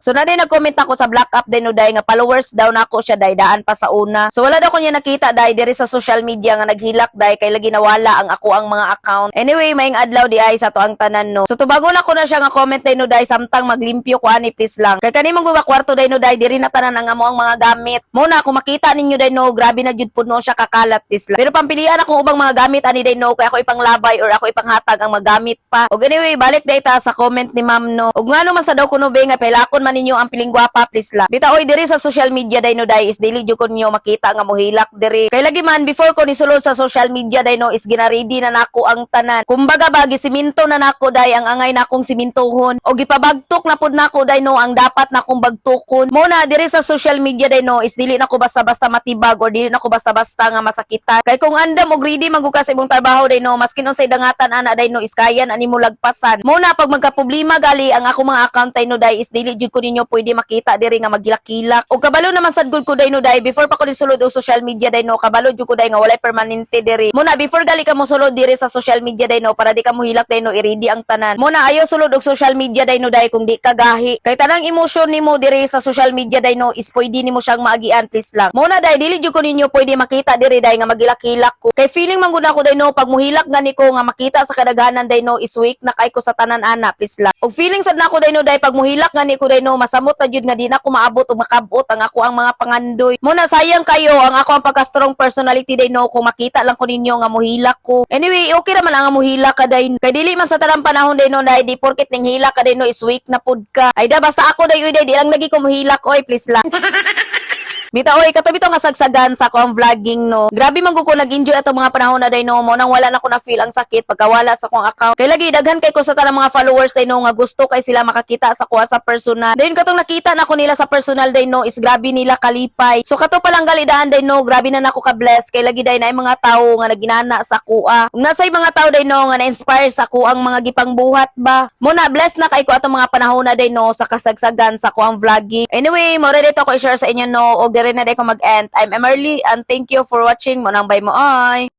So na din nag-comment ako sa black up din no day nga followers daw nako siya day daan pa sa una. So wala daw ko niya nakita day diri sa social media nga naghilak day kay lagi nawala ang ako ang mga account. Anyway, maing adlaw di ay sa to ang tanan no. So tubago na ko na siya nga comment day no day samtang maglimpyo ko ani please lang. Kay kani mong kwarto day no day diri na tanan ang amo ang mga gamit. Muna kung makita ninyo day no, grabe na jud puno siya kakalat please lang. Pero pampilian akong ubang mga gamit ani day no kay ako ipanglabay or ako ipanghatag ang magamit pa. Og anyway, balik day ta sa comment ni ma'am no. Og ngano man sa daw kuno be nga pailakon man ninyo ang piling gwapa please lang. Dita oy diri sa social media day no day is dili jud ko ninyo makita nga mohilak diri. Kay lagi man before ko nisulod sa social media day no is gina-ready na nako ang tanan. Kumbaga ba gisiminto na nako day ang angay nakong simintohon. Og gipabagtok na pud nako day no ang dapat nakong bagtukon. Muna diri sa social media day no is dili nako basta-basta matibag or dili nako basta-basta nga masakitan. Kay kung andam og ready man ka sa imong trabaho day no maskin unsay dangatan ana day no is kayan ani mo lagpasan. Muna pag magkaproblema gali ang ako mga account day no day is dili jud ko ninyo pwede makita diri nga magilak-kilak. Og kabalo naman sad gud ko day no day before pa ko nisulod og social media day no kabalo jud ko day nga walay permanente diri. Muna before gali ka mo sulod diri sa social media day no para di ka mohilak day no i-ready ang tanan. Muna ayo sulod og social media day no day kung di ka gahi. Kay tanang emosyon nimo diri sa social media day no is pwede nimo siyang maagian please lang. Muna day dili jud ko ninyo pwede makita diri day nga magilak-kilak ko. Kay feeling man gud ako day no pag mohilak gani ko nga makita sa kadaghanan day no is weak na kay ko sa tanan ana please lang. Og feeling sad nako day no day pag mohilak gani ko day no masamot na jud nga di na ko maabot og makabot ang ako ang mga pangandoy. Muna sayang kayo ang ako ang pagka-strong personality day no kung makita lang ko ninyo nga mohilak ko. Anyway, okay ra man ang mohilak ka day. Kay dili man sa tanang panahon day no day di porket ning hilak ka day no is weak na pud ka. Ay da basta ako day di lang lagi ko mohilak oy please lang. Bita oy katubi to nga sagsagan sa akong vlogging no. Grabe man ko nag-enjoy ato mga panahon na day no mo nang wala na ko na feel ang sakit pagkawala sa akong account. Kay lagi daghan kay ko sa tanang mga followers day no nga gusto kay sila makakita sa kuha sa personal. Dayon katong nakita na ko nila sa personal day no is grabe nila kalipay. So kato palang galidaan day no grabe na nako ka-bless kay lagi day na mga tawo nga naginana sa kuha. Ug nasay mga tawo day no nga na-inspire sa kuang mga gipangbuhat ba. Muna bless na kay ko atong mga panahon na day no sa kasagsagan sa kuang vlogging. Anyway, mo ready to ko i-share sa inyo no og dire na day ko mag-end. I'm Emerly and thank you for watching. Monang bye mo oy.